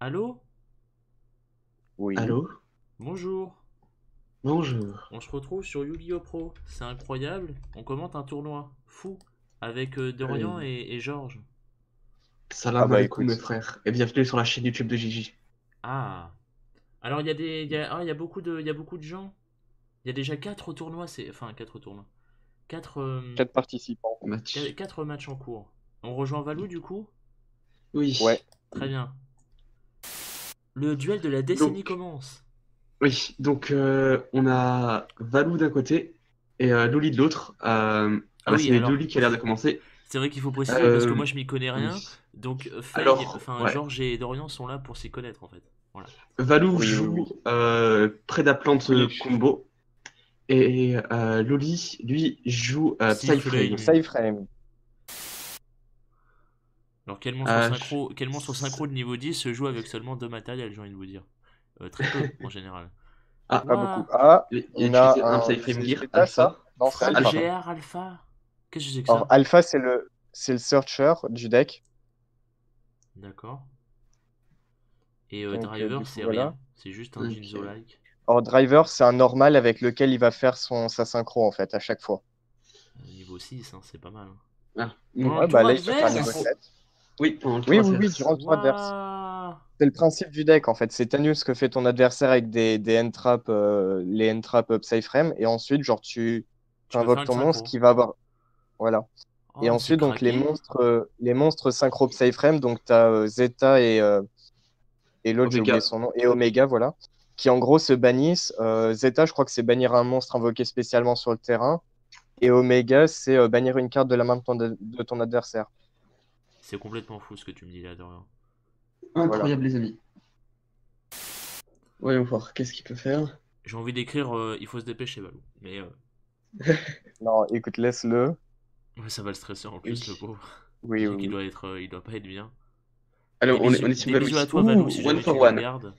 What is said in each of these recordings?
Allô? Oui, Allô? Bonjour. Bonjour. On se retrouve sur Yu-Gi-Oh! Pro. C'est incroyable. On commente un tournoi fou avec Dorian Euh, et Georges. ah Salam bah alaikum mes écoute, frères et bienvenue sur la chaîne YouTube de Gigi. Ah. Alors il y a il y a beaucoup de gens. Il y a déjà 4 tournois, enfin 4 tournois. 4 4 participants. Match. 4 matchs en cours. On rejoint Valou du coup? Ouais, Oui. Très bien. Le duel de la décennie Donc, commence. oui. Donc, on a Valou d'un côté et Loli de l'autre. Ah Là, oui, c'est alors Loli qui a l'air de commencer. c'est vrai qu'il faut préciser parce que Euh, moi je m'y connais rien. oui. Donc Faye, Alors, enfin ouais. Georges et Dorian sont là pour s'y connaître en fait. Voilà. Valou oui, oui, joue oui. Prédaplante Oui, combo et Loli, lui, joue Psyframe. Psyflame. Cyframe. Alors Euh, quel monstre synchro de niveau 10 se joue avec seulement 2 matériels, j'ai envie de vous dire. Très peu en général. ah, Pas beaucoup. Ouah. Ah, il a on a utilisé un un. Psyframe C'est Gear Zeta ça? Alpha. Non, c'est Alpha. Alpha. GR Alpha. Qu'est-ce que c'est que Alors, ça? Alpha, c'est le searcher du deck. D'accord. Et Du Driver, coup, c'est rien. voilà. C'est juste un Ok. Jinzo-like. Alors, Driver, c'est un normal avec lequel il va faire sa synchro en fait, à chaque fois. Niveau 6, hein, c'est pas mal, hein. Ah, donc, Pendant le Ouais, bah tour là, il va faire niveau adverse. 7. oui, pendant le tour Oui, oui, oui, adverse. durant le tour adverse. Waouh. C'est le principe du deck en fait. C'est Tanius que fait ton adversaire avec des end-traps, les end-traps Psyframe. Et ensuite, genre, tu Tu peux faire invoques une ton monstre synchro. qui va avoir. Voilà. Et Oh, c'est ensuite, donc, craqué. les monstres synchro Psyframe, donc tu as Zeta et l'autre, j'ai oublié Omega. son nom, et Omega, voilà, qui en gros se bannissent. Zeta, je crois que c'est bannir un monstre invoqué spécialement sur le terrain. Et Omega, c'est bannir une carte de la main de ton adversaire. C'est complètement fou ce que tu me dis là, Dorian. Voilà. Incroyable, les amis. Voyons voir, qu'est-ce qu'il peut faire? J'ai envie d'écrire il faut se dépêcher, Valou. Mais Non, écoute, laisse-le. ouais, ça va le stresser en plus, le Oui. pauvre. Oui, Je oui, sais qu'il oui. doit être, il doit pas être bien. Alors, on est sur Des bisous à Valois. toi, Valou, Ouh, si one jamais tu for nous one. regardes.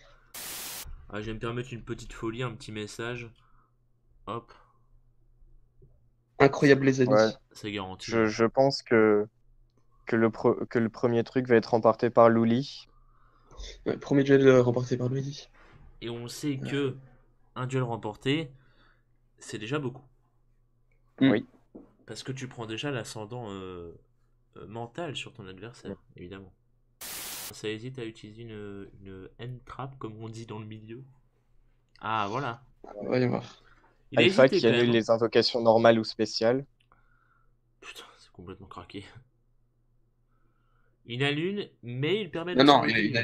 Ah, je vais me permettre une petite folie, un petit message. Hop, Incroyable, les Ouais. amis. c'est garanti, Je, hein. je pense que le premier truc va être remporté par Luli. Ouais, premier duel remporté par Louis. Et on sait Euh, que un duel remporté, c'est déjà beaucoup. hmm. Oui. Parce que tu prends déjà l'ascendant mental sur ton adversaire, évidemment. Ça hésite à utiliser une end-trap, comme on dit dans le milieu. Ah, voilà. Voyons voir. Il a Alpha hésité qui quand même, annule hein. les invocations normales ou spéciales. Putain, c'est complètement craqué. Il annule, mais il permet de Non, non, s'invoquer. il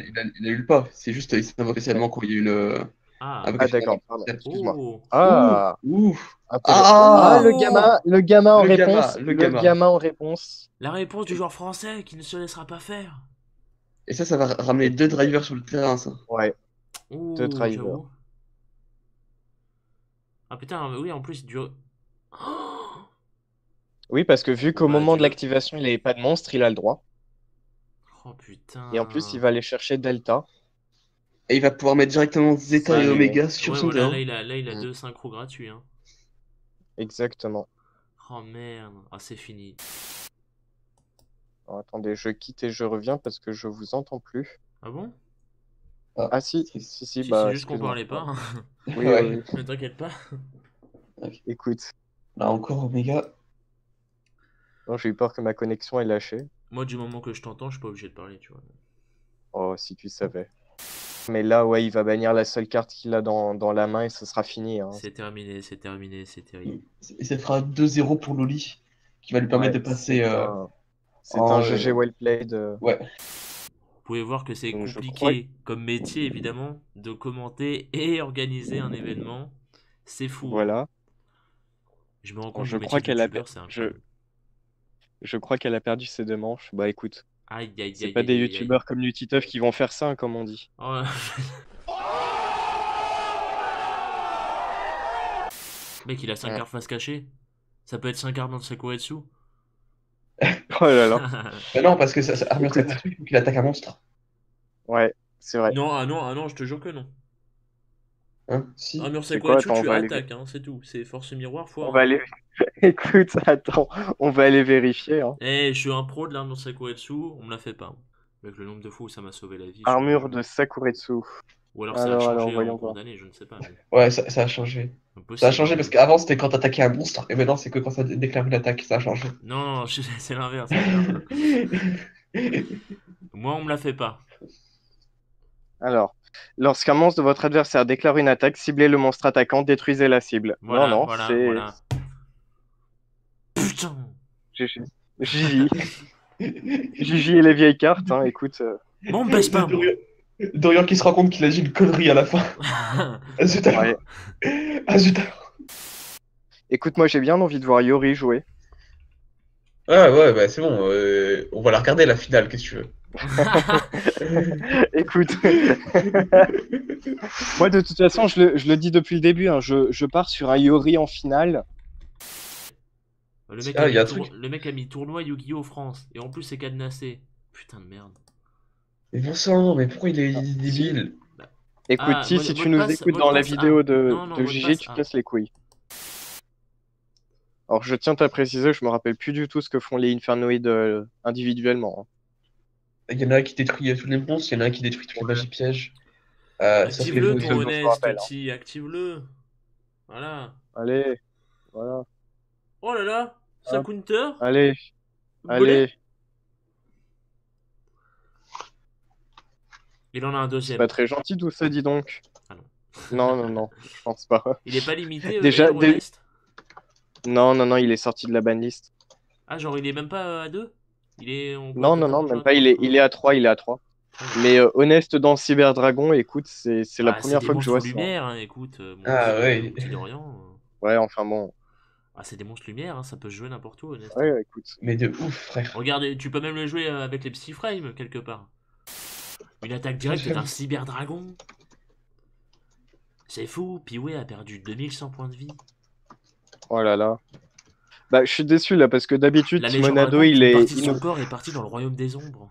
annule pas. C'est juste, il s'invoque seulement quand il y a une Ah, Ah, invocation d'accord, normale. pardon, excuse-moi. oh, Ouh, Ah, ouh. intéressant. Ah, Ah! oh! le gamin en Le gamma, réponse. le Le gamma. gamin en réponse. La réponse du joueur français qui ne se laissera pas faire. Et ça va ramener deux drivers sur le terrain, ça. Ouais, deux Oh, drivers. j'avoue. Ah putain, mais oui, en plus, du... Oh, Oui, parce que vu bon qu'au bah, moment de adieu. l'activation, il n'avait pas de monstre, il a le droit. Oh Et en plus, il putain. va aller chercher Delta. Et il va pouvoir mettre directement Zeta et C'est Omega sur Ouais, son voilà, terrain. là, il a Mm, deux synchros gratuits, hein. exactement. Oh merde. Ah, c'est fini. Alors, attendez, je quitte et je reviens parce que je vous entends plus. Ah bon? Ah, Ah si, triste. si, si, Si, c'est bah juste qu'on excuse-moi. parlait pas, hein. Oui, oui, Ouais. oui. Ne t'inquiète pas. Ok. Écoute, Là encore, Omega. non, j'ai eu peur que ma connexion ait lâché. Moi, du moment que je t'entends, je suis pas obligé de parler, tu vois. Oh, si tu savais. Mais là, ouais, il va bannir la seule carte qu'il a dans la main et ce sera fini, hein. C'est terminé, c'est terminé, c'est terrible. Et ça fera 2-0 pour Loli, qui va lui permettre Ouais, de passer c'est un en. GG well played. Ouais. Vous pouvez voir que c'est Donc je crois. compliqué comme métier, évidemment, de commenter et organiser un événement. C'est fou, hein. Voilà. Je me rends Alors, compte, le métier de youtubeur, c'est incroyable. je crois qu'elle a perdu ses deux manches. Bah écoute, Aïe, aïe, c'est aïe, pas des aïe, aïe, aïe. youtubeurs comme Nutiteuf qui vont faire ça, hein, comme on dit. Oh, mec, il a 5 Mm. cartes face cachée. Ça peut être 5 cartes dans le Sakuretsu. Oh là là. Mais non, parce que ça armure Écoute, Sakatsu, il faut qu'il attaque un monstre. ouais, c'est vrai. Non, ah non, ah non, je te jure que non. Hein? Si. Armure C'est quoi? Sakuretsu, Attends, tu attaques, hein, c'est tout. C'est force miroir fois on va 1. aller. Écoute, attends, on va aller vérifier, hein. Eh, je suis un pro de l'armure Sakuretsu, on me la fait pas. Avec le nombre de fois où ça m'a sauvé la vie. Armure de Sakuretsu. Ou alors ça a changé voyons en cours voir. d'année, je ne sais pas. Mais... Ouais, ça a changé. Impossible, Ça a changé hein, parce qu'avant c'était quand t'attaquais un monstre, et maintenant c'est que quand ça déclare une attaque, ça a changé. Non, c'est l'inverse, frère. Moi, on me la fait pas. Alors, lorsqu'un monstre de votre adversaire déclare une attaque, ciblez le monstre attaquant, détruisez la cible. Voilà, non, voilà, c'est voilà. Putain. GG. Gigi. Gigi et les vieilles cartes, hein, écoute. Bon, on me baisse pas, moi. Dorian qui se rend compte qu'il a dit une connerie à la fin. Ah zut alors. Ouais. Ah zut alors. Écoute, moi j'ai bien envie de voir Yori jouer. Ouais, bah c'est bon, on va la regarder la finale, qu'est-ce que tu veux. Écoute, moi de toute façon, je le dis depuis le début, hein, je pars sur un Yori en finale. Le mec, Ah, y a un truc. le mec a mis tournoi Yu-Gi-Oh! France. Et en plus, c'est cadenassé. Putain de merde. Mais bon sang, mais pourquoi il est Ah, débile? Écoute, Ah, si mot tu de nous passe- écoutes mot de dans la passe vidéo A. de, Non, non, de mot de Gigi, passe tu A. te casses les couilles. Alors je tiens à préciser, je me rappelle plus du tout ce que font les Infernoïdes individuellement, hein. Il y en a un qui détruit tous les monstres, il y en a un qui détruit toutes les magies pièges. Sauf les Active-le, autres. ton Seul dont je me honnête, rappelle, hein. petit. Active-le. Voilà. Allez, voilà. Oh là là. Ça Hop. counter. Allez, Bolé. allez. Il en a un C'est deuxième. pas très gentil tout ça, dis donc. Ah non. Non, je pense pas. Il est pas limité, Déjà, Air Honest. non, il est sorti de la banlist. Ah, genre, il est même pas à 2. Il est. On peut Non, jouer même à pas, 3. il est à 3, il est à 3. Mais Honest dans Cyber Dragon, écoute, c'est la Ah, c'est première des fois que je vois monstres ça. lumière, hein, écoute. Ah ouais. Mon petit Dorian. Ouais, enfin bon. Ah, c'est des monstres lumière, hein, ça peut se jouer n'importe où, Honest. Ouais, écoute. Mais de ouf, frère. Regarde, tu peux même le jouer avec les petits frames, quelque part. Une attaque directe d'un Cyber Dragon. C'est fou, Piwé a perdu 2100 points de vie. Oh là là. Bah, je suis déçu là, parce que d'habitude, La légende Timonado, raconte il qu'une est. partie de son corps est partie dans le royaume des ombres.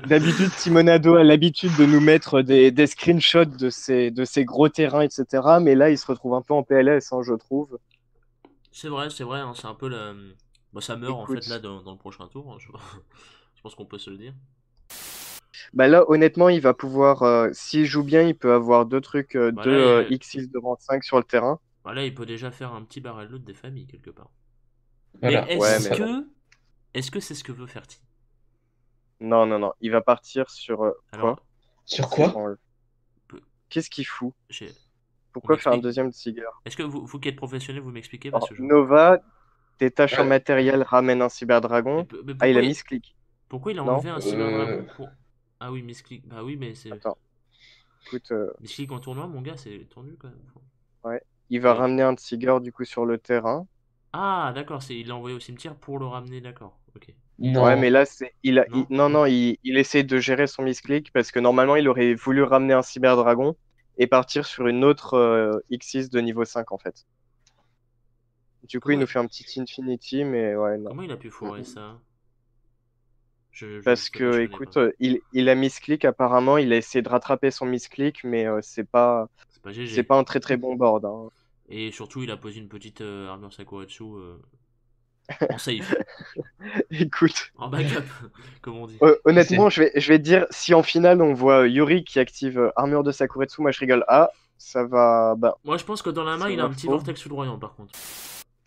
D'habitude, Timonado a l'habitude de nous mettre des screenshots de ces gros terrains, etc. Mais là, il se retrouve un peu en PLS, hein, je trouve. C'est vrai, hein, c'est un peu la... Bah, ça meurt en Écoute. fait là dans le prochain tour, hein, je pense qu'on peut se le dire. Bah là, honnêtement, il va pouvoir, s'il joue bien, il peut avoir deux trucs, Bah deux là, X6 de rang 5 sur le terrain. Bah là, il peut déjà faire un petit barrel loot des familles quelque part. Voilà. Mais Ouais, est-ce mais que... Est-ce que c'est ce que veut faire T? Non, il va partir sur Alors, quoi? Sur quoi? Qu'est-ce qu'il fout? j'ai- Pourquoi on faire un m'explique. deuxième Tiger? Est-ce que vous qui êtes professionnel, vous m'expliquez Alors, parce que je... Nova détache un Ouais. matériel, ramène un Cyberdragon. Mais Ah, il a pourquoi, misclick. pourquoi il a Non enlevé un Cyberdragon pour... Ah oui, misclick. Bah oui, mais c'est... Attends. Écoute, Misclick en tournoi, mon gars, c'est tendu quand même. ouais. Il va Ouais. ramener un Tiger du coup sur le terrain. Ah, d'accord, il l'a envoyé au cimetière pour le ramener, d'accord. Ok. Non. Ouais, mais là, Non. il essaie de gérer son misclick parce que normalement, il aurait voulu ramener un Cyberdragon et partir sur une autre X6 de niveau 5 en fait. Du coup, il nous fait un petit Infinity, mais ouais, non. Comment il a pu foirer ça? Parce je que, connais écoute, pas. il a misclick apparemment, il a essayé de rattraper son misclick, mais c'est pas C'est pas GG. un très très bon board, hein. Et surtout, il a posé une petite armure Sakuretsu en safe, Écoute, en backup, comme on dit. honnêtement, je vais te dire, si en finale on voit Yuri qui active armure de Sakuretsu, moi je rigole. Ah, ça va. Bah, Moi, je pense que dans la main, ça il a va un petit faux. vortex foudroyant, par contre.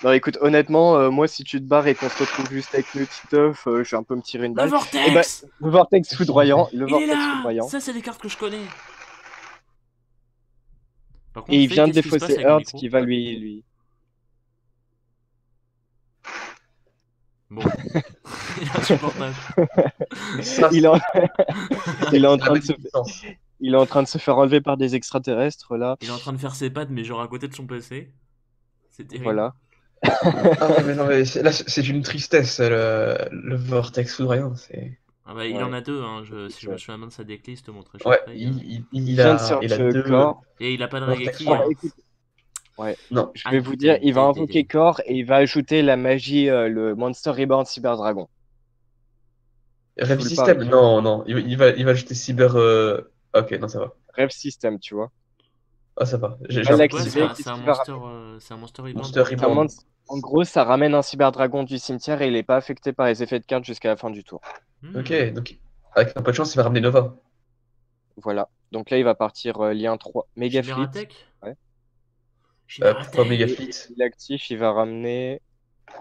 Non, écoute, honnêtement, moi si tu te barres et qu'on se retrouve juste avec le Titeuf, je vais un peu me tirer une Le balle. vortex! Et bah, le vortex foudroyant, Il est là! Ça, c'est des cartes que je connais. Par contre, Et il Faye, vient de qu'est-ce qui se passe défausser avec le Hearts micro? qui va lui. Bon. Il est insupportable. Ça, Il est en- il est en c'est train la de se... résistance. il est en train de se faire enlever par des extraterrestres là. Il est en train de faire ses pattes, mais genre à côté de son PC. C'est terrible. Voilà. Ah ouais, mais non, mais là, c'est une tristesse, le vortex foudroyant. Ah bah, il Ouais. en a deux, hein. Si je me souviens bien de sa decklist, mon très cher Ouais, Faye. il vient de a Search deux Core. Et il a pas de vortex Regeki, Alors, hein. écoute, ouais, Non. je vais vous dire, il va invoquer Core et il va ajouter la magie, le Monster Reborn Cyber Dragon. Rêve Full System? pack. Non. Il va ajouter Cyber. Ok, non, ça va. Rêve System, tu vois. Ah, ça va. Il va C'est quoi? l'activer. C'est Qu'est-ce un qu'il va monster, ramener? c'est un monster reborn. Monster C'est un Reborn. En gros, ça ramène un cyberdragon du cimetière et il est pas affecté par les effets de carte jusqu'à la fin du tour. Ok, donc avec un peu de chance, il va ramener Nova. Voilà. Donc là, il va partir lien 3. Méga Fleet. Chimératech. Ouais. Pourquoi Mega Chimératech. Fleet? Il est actif, il va ramener.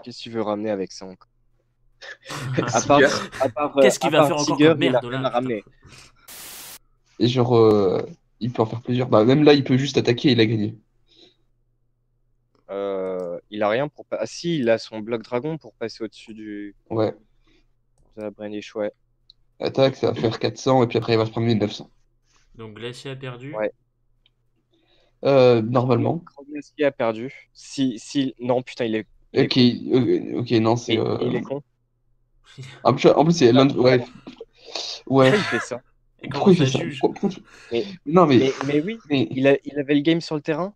Qu'est-ce qu'il veut ramener avec ça encore? À Seeger. Qu'est-ce qu'il à va part faire encore Tiger, comme il a merde rien là, à putain. ramener. Et genre, il peut en faire plusieurs. Bah, même là, il peut juste attaquer et il a gagné. Il a rien pour. Ah si, il a son bloc dragon pour passer au-dessus Ouais. de la Brainish, ouais. Attaque, ça va faire 400 et puis après, il va se prendre 1900. Donc Glacier a perdu. Ouais. Normalement. Grand Glacier a perdu. Si... Non, putain, il est Ok, con. ok, non, c'est. Il est con. En plus, c'est ouais. Ouais. Et Pourquoi il fait ça? comment Pourquoi il fait ça ça? juge? Mais, Non, mais oui, mais il avait le game sur le terrain.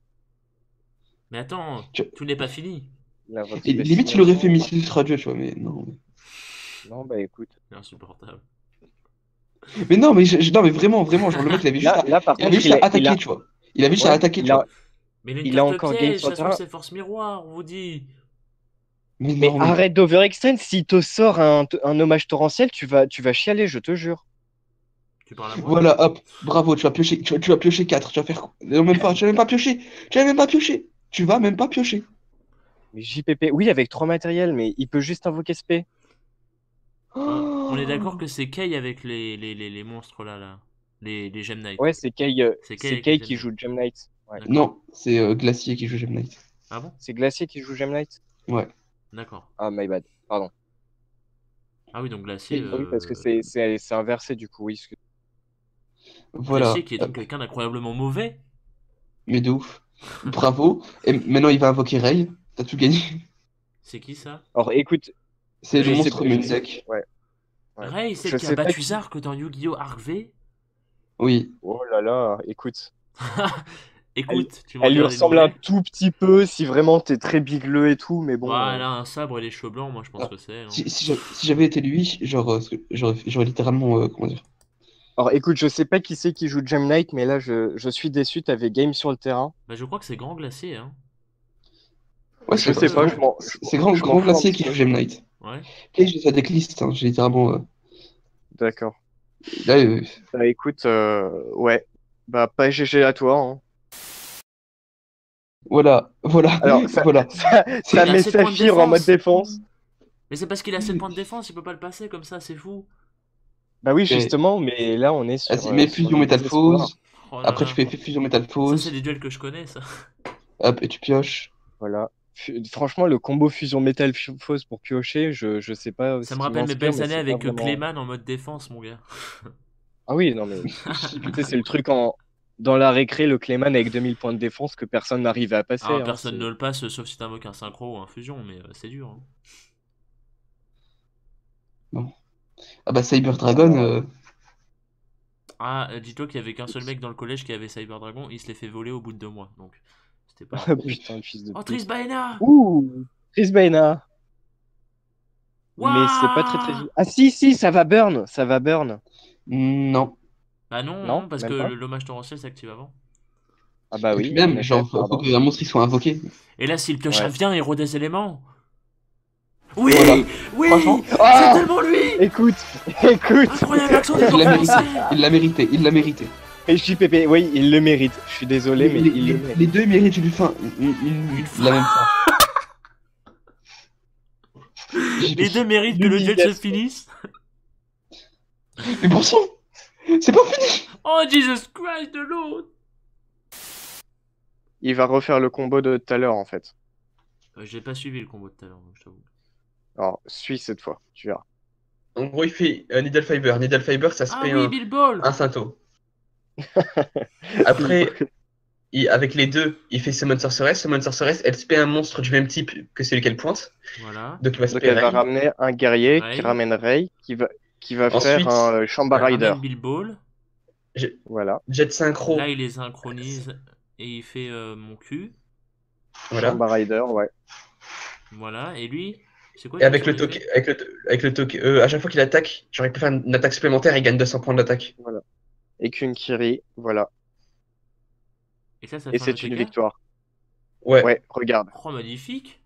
Mais attends, tu- tout n'est pas fini. Il invoque limite, tu l'aurais fait destination. Missile Radio, tu vois, mais non. Non, bah écoute. C'est insupportable. Mais non, mais, non, mais vraiment, vraiment, genre le mec, Là, par il avait contre, juste à attaquer, tu vois. Il avait juste à ouais, attaquer, tu vois. Mais il a une il a carte encore game piège, sur ça le se trouve terrain. c'est force miroir, on vous dit. Mais Mais non, mais. arrête d'overextend, s'il te sort un hommage torrentiel, tu vas chialer, je te jure. Tu parles à moi? Voilà, hop, bravo, tu vas piocher, tu vas piocher 4, tu vas faire. Non, même pas, tu vas même pas piocher, tu vas même pas piocher, tu vas même pas piocher. Mais JPP, oui, avec 3 matériels, mais il peut juste invoquer SP. On est d'accord Oh. que c'est Kay avec les monstres là. Les Gem Knights. Ouais, c'est Kay, C'est Kay avec les Gem qui Knights. joue Gem Knight. Ouais. D'accord. Non, c'est Glacier qui joue Gem Knight. Ah bon? C'est Glacier qui joue Gem Knight? Ouais. D'accord. Ah, my bad. Pardon. Ah oui, donc Glacier, Ah oui, parce que c'est inversé du coup, oui. Voilà, Glacier qui est donc quelqu'un d'incroyablement mauvais. mais de ouf. Bravo. Et maintenant, il va invoquer Ray. T'as tout gagné. C'est qui ça? Alors écoute, C'est le je sais monstre pas. Munzek. Ouais, ouais. Ray, celle Je qui a sais pas battu qui. Zark dans Yu-Gi-Oh! Arc V? Oui. Oh là là, écoute. Écoute, tu m'en Elle lui diras des ressemble un nouvelles. tout petit peu si vraiment t'es très bigleux et tout, mais bon. Bah, elle a un sabre et les cheveux blancs, moi je pense Ah, que c'est elle, hein. si j'avais été lui, genre, j'aurais littéralement. Comment dire? Alors écoute, je sais pas qui c'est qui joue Gem Knight, mais là je suis déçu, t'avais game sur le terrain. Bah, je crois que c'est Grand Glacier, hein. Ouais, Je sais pas, c'est grand, je m'en grand fous un glacier petit qui peu. joue Gem Knight. Ouais. Et j'ai sa decklist, hein, j'ai littéralement. D'accord. Là, Bah écoute, ouais. Bah pas GG à toi, hein. voilà, Alors ça, voilà. ça Il a met 7 points de Saphir en mode défense. défense. Mais c'est parce qu'il a 7 points de défense, il peut pas le passer comme ça, c'est fou. Bah oui, Et- justement, mais là on est sur, mais sur fusion le désespoir. métalphose. Oh là Après, tu là. fais fusion Ça, c'est métalphose. des duels que je connais, ça. Hop, et tu pioches. Voilà. Franchement, le combo fusion métal fausse pour piocher, je sais pas Ça ce me qui rappelle mes m'inspire, belles mais années c'est pas avec vraiment. Clayman en mode défense, mon gars. Ah oui, non mais tu sais, c'est le truc dans la récré, le Clayman avec 2000 points de défense que personne n'arrivait à passer, Ah, hein, personne ne le passe, sauf si t'invoques un synchro ou un fusion, mais c'est dur, hein. Bon. Ah bah, Cyber Dragon. Voilà. Ah, dis-toi qu'il y avait qu'un seul mec dans le collège qui avait Cyber Dragon, il se l'est fait voler au bout de 2 mois, donc c'était pas grave. Putain, le fils de Oh, pute. Trisbaena! Ouh, Chris Baena. Mais c'est pas très Waouh! Ah si, ça va burn, ça va burn. Non. Bah non, Non, non, parce que même pas. l'hommage torrentiel s'active avant. Ah bah Et puis oui, en même, effet, genre, faut pardon. qu'un monstre il soit invoqué. Et là, si le piocheur Ouais. vient, héros des éléments. Oui! Voilà. Oui! Franchement, C'est Ah, tellement lui! écoute, écoute. Incroyable action du il l'a mérité. français! Il l'a mérité. Il l'a mérité. Et JPP, oui, il le mérite. Je suis désolé, mais il le mérite. Les deux méritent une fin. La même fin. Les deux méritent que le duel se L'humiliation. finisse. Mais bon sang, c'est pas fini. Oh, Jesus Christ de l'autre! Il va refaire le combo de tout à l'heure, en fait. J'ai pas suivi le combo de tout à l'heure, donc je t'avoue. Alors, suis cette fois, tu verras. En gros, il fait Needle Fiber. Needle Fiber, ça se Ah paye oui, Bill Ball! un Sainto. Après, avec les deux, il fait Summon Sorceress. Summon Sorceress, elle se paye un monstre du même type que celui qu'elle pointe. Voilà. Donc il va se Donc payer elle va Ray. ramener un guerrier qui Ray. ramène Ray, qui va Ensuite, faire un Shamba Il Rider. ramène Bill Ball. Voilà. Jet Synchro. Là, il les synchronise et il fait mon cul. Voilà. Shamba Rider, ouais. Voilà. Et lui, c'est quoi Et avec son le token, effet? avec le token, à chaque fois qu'il attaque, j'aurais pu faire une attaque supplémentaire, il gagne 200 points d'attaque. Voilà. Et qu'une Kiri, voilà. Et ça Et fait un c'est une ATK? victoire. Ouais. Ouais, regarde. Oh, magnifique!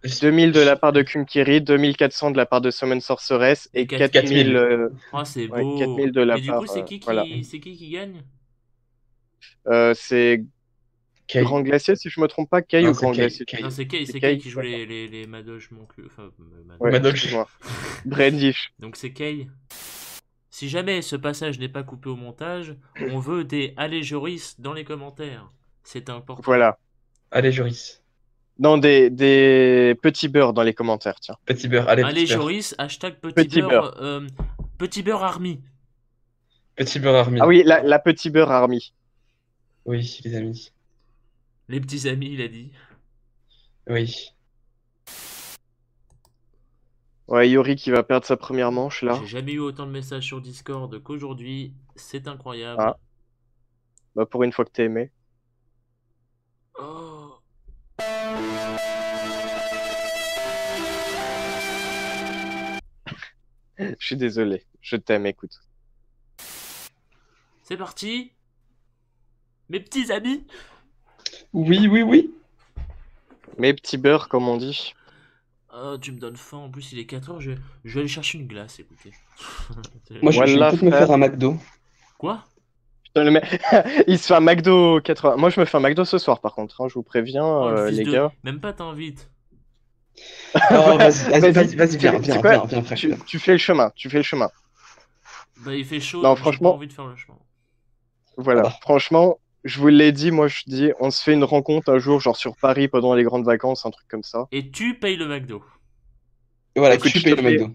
2000 de la part de Kumkiri, 2400 de la part de Summon Sorceress et 4000 Oh, c'est ouais, beau. 4000 de la Et du part. coup, c'est qui voilà. qui gagne? C'est Kay. Grand Glacier, si je me trompe pas, Kay Non, ou c'est Grand Kay, Glacier. Kay. Non, c'est Kay, C'est Kay Kay, qui joue d'accord. les Madoges mon cul. Enfin, Ouais, Madoc. excuse-moi. Brandish. Donc c'est Kay. Si jamais ce passage n'est pas coupé au montage, on veut des allez Joris dans les commentaires. C'est important. Voilà. Allez, Joris. Non, des petits beurres dans les commentaires, tiens. Petit beurre, allez, Allez petit beurre. Joris, hashtag Petit beurre. Petit beurre army. Petit beurre army. Ah oui, la petit beurre army. Oui, les amis. Les petits amis, il a dit. Oui. Ouais, Yori qui va perdre sa première manche là. J'ai jamais eu autant de messages sur Discord qu'aujourd'hui. C'est incroyable. Ah. Bah pour une fois que t'es aimé. Oh. Je suis désolé. Je t'aime, écoute. C'est parti. Mes petits amis. Oui, oui, oui. Mes petits beurres, comme on dit. Oh, tu me donnes faim. En plus, il est 4h. Je vais aller chercher une glace, écoutez. Moi, je vais Voilà, peut-être me frère. faire un McDo. Quoi? Putain, le mec, il se fait un McDo 80. Moi, je me fais un McDo ce soir, par contre. Hein, je vous préviens, Oh, le fils les de... gars. Même pas t'invites. Non, vas-y, viens, C'est quoi frère. Tu fais le chemin. Tu fais le chemin. Bah, il fait chaud. Non, donc j'ai pas franchement- envie de faire le chemin. Voilà. Ah bah. Franchement, je vous l'ai dit. Moi, je dis, on se fait une rencontre un jour, genre sur Paris pendant les grandes vacances, un truc comme ça. Et tu payes le McDo. Et voilà, Écoute, tu je payes te le fais- McDo.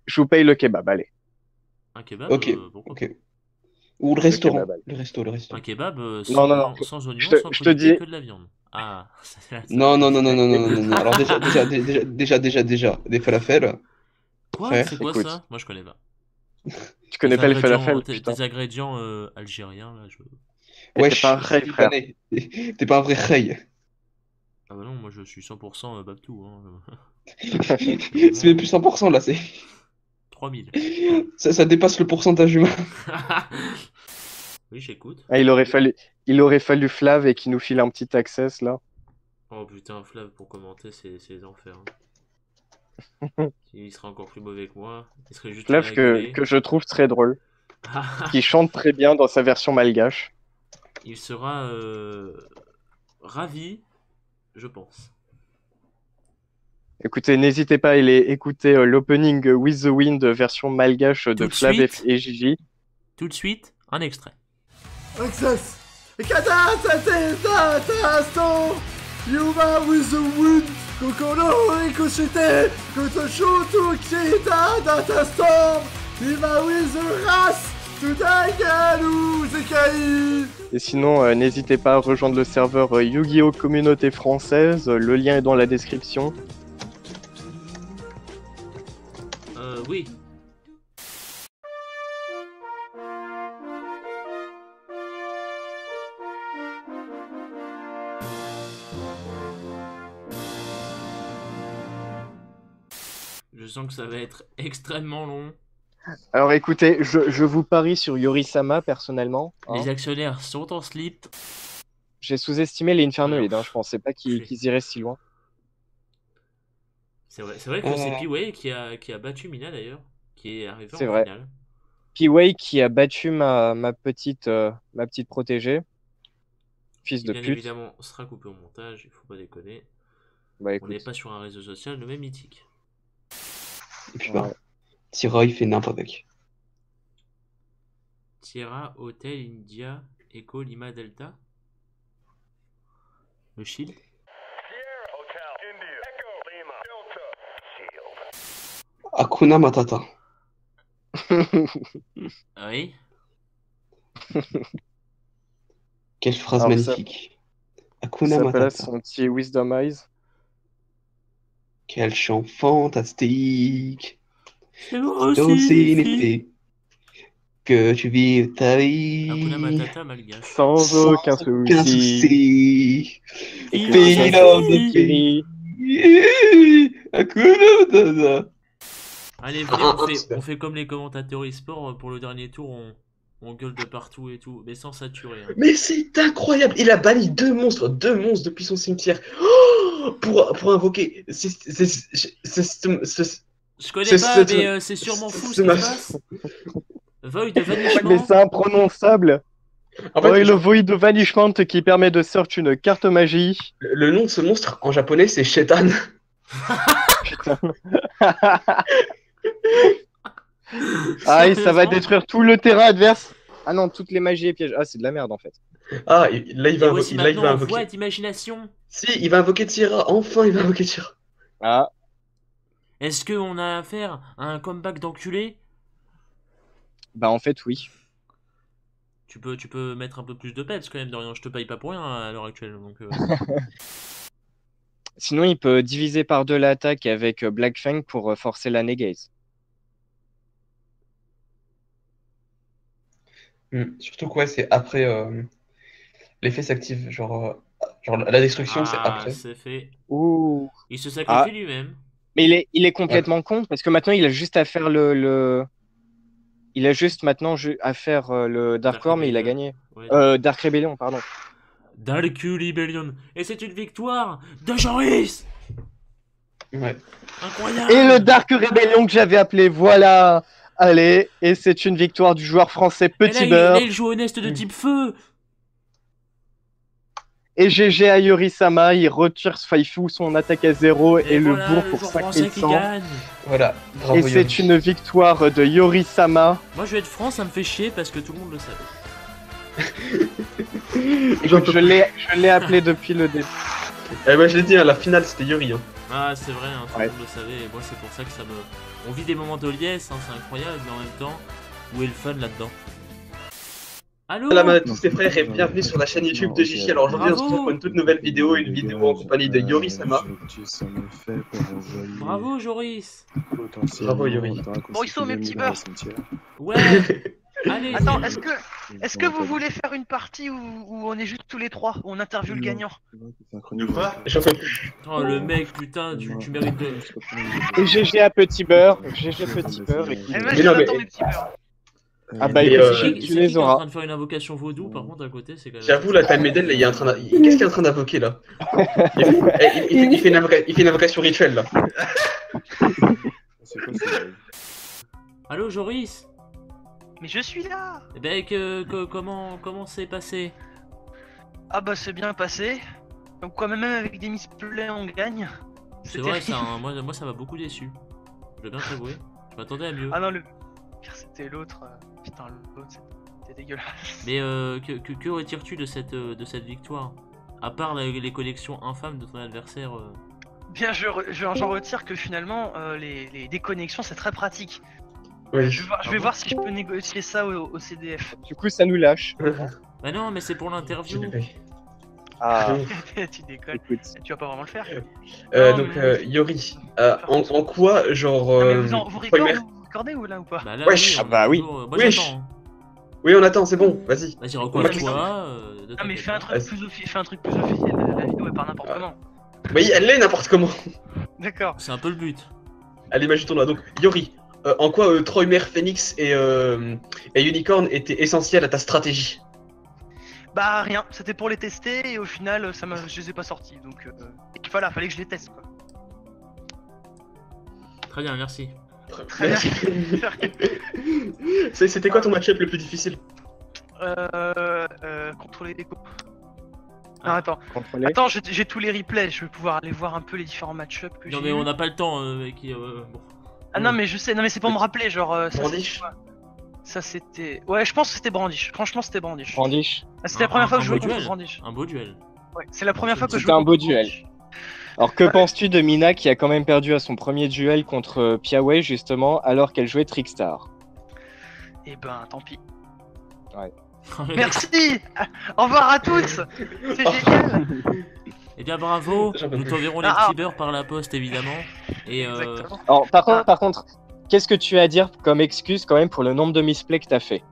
Je vous paye le kebab. Allez. Un kebab, Ok, pourquoi ok. Ou le restaurant. kebab, allez. Le resto. pas un kebab Non, sans, non, sans oignon, je te- sans je te crudités, dis- que de la viande. Ah, ça Non, non, va. non, non, non, non, non, non. Alors déjà, des falafels. Quoi? Frère, C'est quoi écoute. ça? Moi, je connais pas. Tu connais pas le ingrédients- falafel, tes- putain. Tes ingrédients algériens, là, je... Et Wesh, t'es pas un vrai, c'est frère. libanais. T'es pas un vrai rey. Ah bah non, moi, je suis 100% Babtou. Hein. C'est même plus 100% là, c'est. 3000. Ça dépasse le pourcentage humain. Oui, j'écoute. Ah, il aurait fallu Flav et qu'il nous file un petit access là. Oh putain, Flav, pour commenter, c'est les enfers. Hein. Il serait encore plus mauvais que moi. Il serait juste là à Flav gueuler. que je trouve très drôle. Qui chante très bien dans sa version malgache. Il sera ravi, je pense. Écoutez, n'hésitez pas à aller écouter l'opening With the Wind version malgache de Tout de Flav suite. et Gigi. Tout de suite, un extrait. Access! Katatatatatasto! Yuma with the wind! Kokoro rikoshite! Kotoshoto kita data storm! Yuma with the ras! Tutagaru zekai! Et sinon, n'hésitez pas à rejoindre le serveur Yu-Gi-Oh! Communauté française. Le lien est dans la description. Oui. Je sens que ça va être extrêmement long. Alors écoutez, je vous parie sur Yori-sama personnellement. hein. Les actionnaires sont en slip. J'ai sous-estimé les Infernoïdes, Ouais. je pensais pas qu'ils iraient si loin. C'est vrai que c'est P-Way qui a battu Mina d'ailleurs, qui est arrivé C'est en vrai. finale. P-Way qui a battu ma petite protégée. Fils Qui de bien pute. évidemment sera coupé au montage, il faut pas déconner. Bah On écoute. n'est pas sur un réseau social nommé Mythique. Et puis Ouais. bah, Tira, il fait n'importe avec. Sierra, Hotel, India, Echo, Lima, Delta. Le shield. Hakuna Matata. Ah oui. Quelle phrase Alors, ça- magnifique. Hakuna Ça place Matata. son petit Wisdom Eyes. Quel chant fantastique. C'est moi Aussi n'était que tu vives ta vie. Hakuna Matata malgache. Sans aucun aucun souci. souci. Il Feel a of the souci. Kiri. Hakuna Matata. Allez, venez, on fait comme les commentateurs e-sport. Pour le dernier tour, on gueule de partout et tout, mais sans saturer. Hein. Mais c'est incroyable. Il a banni deux monstres depuis son cimetière. Oh, Pour invoquer. Je connais pas, mais c'est sûrement fou ce qui se passe. Void de Mais vanishment. c'est imprononçable. En fait, Le Void de Vanishment qui permet de search une carte magie. le nom de ce monstre en japonais c'est Shetan. Putain. Ah, et ça va détruire tout le terrain adverse. Ah non, toutes les magies et pièges. Ah, c'est de la merde en fait. Ah, là il va, Et voici là, il va maintenant invoquer. voix d'imagination. Si, il va invoquer Tira. Enfin, il va invoquer Tira. Ah, Est-ce qu'on a affaire à un comeback d'enculé? bah en fait, oui. Tu peux mettre un peu plus de peps quand même, Dorian. Je te paye pas pour rien à l'heure actuelle. Donc, Sinon, il peut diviser par deux l'attaque avec Black Fang pour forcer la negate. Surtout quoi, c'est après l'effet s'active. Genre la destruction, c'est après. c'est fait. Ouh. Il se sacrifie Ah. lui-même. Mais il est complètement con parce que maintenant, il a juste à faire Il a juste maintenant à faire le Dark War, mais il a gagné. Ouais. Dark Rebellion, pardon. Dark Rebellion. Et c'est une victoire de Joris. Ouais. Incroyable. Et le Dark Rebellion que j'avais appelé, voilà. Allez, et c'est une victoire du joueur français Et là, Petit Beurre. là, il joue honnête de type feu. Et GG à Yorisama, il retire, enfin, il fout son attaque à 0 et le voilà, bourre le pour joueur français qui 5100. gagne. Voilà. Bravo, Et Yori. c'est une victoire de Yorisama. Moi, je vais être franc, ça me fait chier parce que tout le monde le savait. Je l'ai appelé depuis le début. Ouais, je l'ai dit, hein, la finale c'était Yori. Hein. Ah, c'est vrai, hein, tout Ouais. le monde le savait. Et moi, c'est pour ça que ça me. On vit des moments de liesse, hein, c'est incroyable, mais en même temps, où est le fun là-dedans? Allô? Salam à tous les frères et bienvenue sur la chaîne YouTube de Jishi. Alors aujourd'hui, on se retrouve pour une toute nouvelle vidéo, une vidéo en compagnie de Yorisama. Bravo, Joris. Bravo, Yori. Bon, ils sont mes petits beurres. Ouais. Allez. Attends, est-ce que vous voulez faire une partie où on est juste tous les trois, où on interviewe le gagnant? J'en peux plus. Oh, le mec, putain, tu mérites de. Et GG à Petit Beurre. GG Petit Beurre. Et... Eh ben, Mais non, mais- j'attends mes petits beurres. Ah bah Et, écoute, C'est tu qui les qui est en auras. train de faire une invocation vaudou, par contre, à côté, c'est quand même. J'avoue, la Time Medel, là, il est en train de... Qu'est-ce qu'il est en train d'invoquer là il fait une invocation rituelle là. Allô, Joris? Mais je suis là. Eh ben, comment c'est passé? Ah bah c'est bien passé. Donc quoi, même avec des misplays on gagne. C'est vrai, ça, hein, moi, ça m'a beaucoup déçu. Je dois bien t'avouer. Je m'attendais à mieux. Ah non, le pire c'était l'autre. Putain, l'autre c'était dégueulasse. Mais que retires-tu de cette victoire? À part les connexions infâmes de ton adversaire. Bien, j'en retire que finalement les déconnexions c'est très pratique. Oui. Je vais voir si je peux négocier ça au CDF. Du coup, ça nous lâche. Bah non, mais c'est pour l'interview. Ah, Tu déconnes. écoute. Tu vas pas vraiment le faire. Donc Yori, en quoi genre... Non, mais vous première- recordez ou là ou pas? Bah là, Wesh. oui, Ah bah oui. Moi Wesh. j'attends. hein. Oui, on attend, c'est bon, vas-y. Vas-y, Ouais, recommande-toi. Ah mais fais un truc Vas-y. plus officiel, la vidéo est pas n'importe comment. Oui, elle l'est n'importe comment. D'accord. C'est un peu le but. Allez, magie tournoi. Donc, Yori, en quoi Troymer, Phoenix et Unicorn étaient essentiels à ta stratégie? Bah rien, c'était pour les tester et au final je les ai pas sortis donc fallait que je les teste quoi. Très bien, merci. Très bien. C'était quoi ton match-up le plus difficile? Contrôler les coups. Ah. Non, attends, Contrôlé. j'ai tous les replays, je vais pouvoir aller voir un peu les différents match-ups que j'ai. Non mais eu. on n'a pas le temps, mec. Bon. Ah non mais je sais, non mais c'est pour me rappeler genre. Ça, Brandish. c'était quoi Ça c'était. Ouais, je pense que c'était Brandish. Franchement, c'était Brandish. Brandish. Ah, c'était la première fois que je jouais beau contre duel. Brandish. Un beau duel. Ouais, c'est la première fois que je C'était jouais un beau contre duel. Brandish. Alors, que penses-tu de Mina qui a quand même perdu à son premier duel contre Piawei, justement, alors qu'elle jouait Trickstar? Eh ben, tant pis. Le mec. Merci. Au revoir à tous. C'est génial. Eh bien bravo. J'en peux Nous plus. t'enverrons les Ah, petits beurres par la poste évidemment. Et Exactement. Alors, par contre, qu'est-ce que tu as à dire comme excuse quand même pour le nombre de misplays que t'as fait?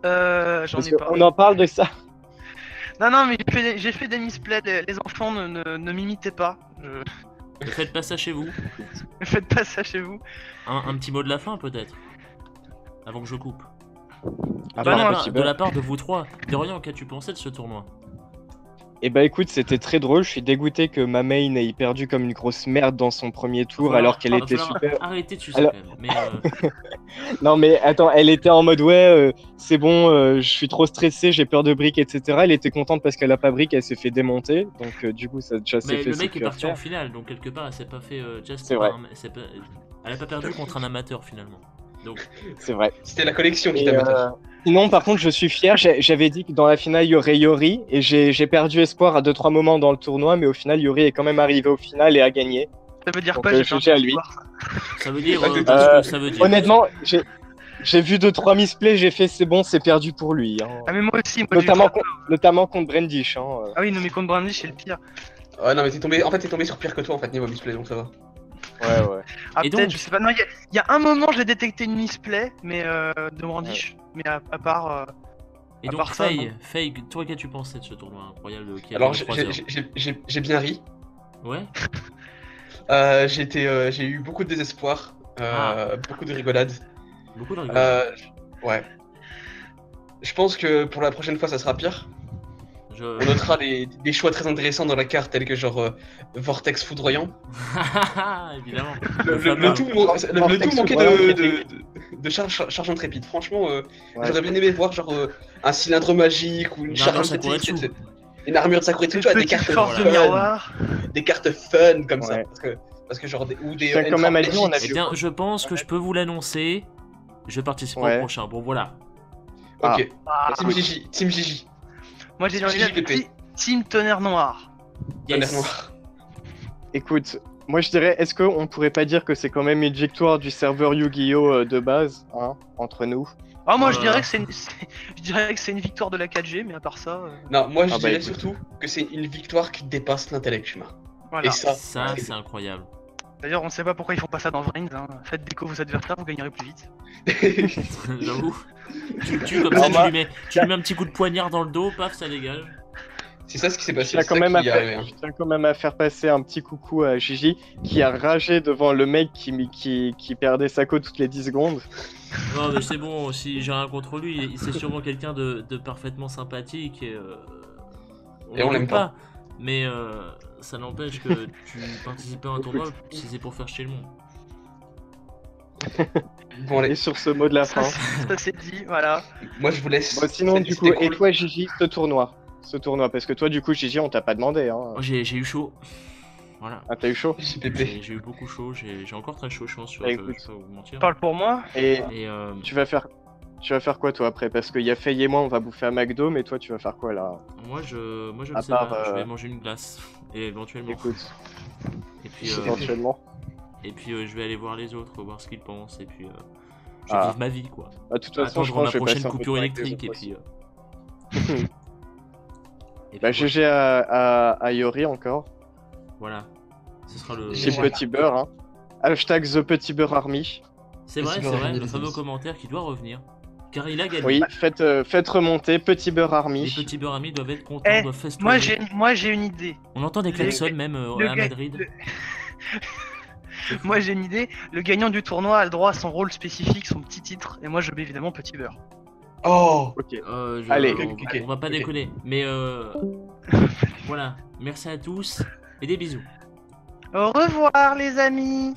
J'en Parce ai pas. qu'on en parle de ça. Non, mais j'ai fait des misplays. Les enfants ne m'imitaient pas. ne faites pas ça chez vous. Ne faites pas ça chez vous. Un petit mot de la fin peut-être. Avant que je coupe. Ah de, bah la non, part, petit de beurre. la part de vous trois. Dorian, qu'as-tu pensé de ce tournoi? Et bah écoute, c'était très drôle. Je suis dégoûté que ma main ait perdu comme une grosse merde dans son premier tour alors qu'elle était super. Arrêtez de sucer Alors- quand même. Mais Non mais attends, elle était en mode ouais, c'est bon, je suis trop stressé, j'ai peur de briques, etc. Elle était contente parce qu'elle a pas briques, elle s'est fait démonter. Donc du coup, ça déjà s'est mais fait. le mec ce est qu'il a parti en fait. finale, donc quelque part elle s'est pas fait just C'est pour vrai. elle a pas perdu contre un amateur finalement. Donc C'est vrai. C'était la collection qui Et, t'a battu. sinon, par contre, je suis fier. J'avais dit que dans la finale, il y aurait Yori. Et j'ai perdu espoir à 2-3 moments dans le tournoi. Mais au final, Yori est quand même arrivé au final et a gagné. Ça veut dire Donc, quoi, j'ai GG perdu à lui. l'espoir, ça. ça veut dire Ah, t'es- parce que ça veut dire. Honnêtement, j'ai vu 2-3 misplays. J'ai fait c'est bon, c'est perdu pour lui. Hein. Ah mais moi aussi, moi j'ai eu Notamment, très peur. notamment contre Brandish. Hein. Ah oui, non mais contre Brandish c'est le pire. Ouais, non, mais t'es tombé sur pire que toi en fait, niveau misplay, donc ça va. Ouais. Ah Et peut-être, donc je sais pas, non, il y a un moment j'ai détecté une misplay, mais de Brandish, mais à part... Et à donc part ça, non. Faye, toi qu'as-tu pensé de ce tournoi incroyable qui a Alors, duré 3 heures j'ai bien ri. Ouais. J'ai eu beaucoup de désespoir, beaucoup de rigolade. Beaucoup de rigolo. Ouais. Je pense que pour la prochaine fois, ça sera pire. On notera des choix très intéressants dans la carte, tels que genre Vortex foudroyant. Évidemment. Le tout manquait de charge intrépide. Franchement, j'aurais bien aimé voir genre un cylindre magique ou une charge Sakura-tsu. intrépide. Une armure de Sakuretsu, Une tu vois, des petite cartes force de fun, miroir. des cartes fun comme ça. Ouais. Parce que genre ou des Tiens, quand même à dire, on a Eh vu- bien, je pense que je peux vous l'annoncer. Je participe au Ouais. prochain. Bon, voilà. Ok. Ah, Team Gigi. moi j'ai envie de JJPP. dire Team Tonnerre Noir. Tonnerre Yes. noir. Écoute, moi je dirais, est-ce qu'on pourrait pas dire que c'est quand même une victoire du serveur Yu-Gi-Oh de base, hein, entre nous? Ah moi je Voilà. dirais que je dirais que c'est une victoire de la 4G, mais à part ça, Non, moi je Ah bah, dirais écoute. surtout que c'est une victoire qui dépasse l'intellect humain. voilà. Et ça, Ça, c'est incroyable. D'ailleurs, on sait pas pourquoi ils font pas ça dans Vrains. Hein. Faites déco vos adversaires, vous gagnerez plus vite. J'avoue. Tu le tues comme Alors ça, moi- tu lui mets un petit coup de poignard dans le dos, paf, ça dégage. c'est ça ce qui s'est Je passé. tiens, C'est quand ça même à qui est arrivé, hein. je tiens quand même à faire passer un petit coucou à Gigi qui a ragé devant le mec qui perdait sa côte toutes les 10 secondes. Non, mais c'est bon, si j'ai rien contre lui, c'est sûrement quelqu'un de parfaitement sympathique et Et on n'en l'aime doute pas. Mais ça n'empêche que tu participes à un tournoi si c'est pour faire chier le monde. Bon, allez, Et sur ce mot de la fin. Ça c'est dit, voilà. moi je vous laisse. Bon, sinon, du coup, C'était et cool. toi, Gigi, ce tournoi, parce que toi, du coup, Gigi, on t'a pas demandé. Hein. Moi, j'ai eu chaud. Voilà. Ah, t'as eu chaud. JPP. J'ai eu beaucoup chaud, j'ai encore très chaud, je pense, Bah, écoute. je vais pas vous mentir. Parle pour moi. Et Et tu vas faire quoi, toi, après? Parce qu'il y a Faye et moi, on va bouffer à McDo, mais toi, tu vas faire quoi, là? moi, je ne À sais part, pas, je vais manger une glace, et éventuellement. Écoute, Et puis, éventuellement. je vais aller voir les autres, voir ce qu'ils pensent, et puis je vais Ah. vivre ma vie, quoi. Bah, de toute façon, je Attendre pense ma que je vais prochaine passer un peu de coupure temps avec les électrique, et autres puis... aussi. et Bah, puis, GG à Yori encore. voilà. Ce sera le... Chez Petit Beurre, hein. Hashtag The Petit Beurre Army. C'est vrai, le fameux commentaire qui doit revenir. Car il a gagné. Oui, faites remonter Petit Beurre Les Army. petits beurres amis doivent être contents, Eh, doivent festoyer. moi j'ai une idée. On entend des klaxons même le à gars- Madrid. Moi j'ai une idée. Le gagnant du tournoi a le droit à son rôle spécifique, son petit titre, et moi je mets évidemment Petit Beurre. Oh Ok. Allez, Allez. on va pas déconner. Mais voilà, merci à tous et des bisous. Au revoir les amis.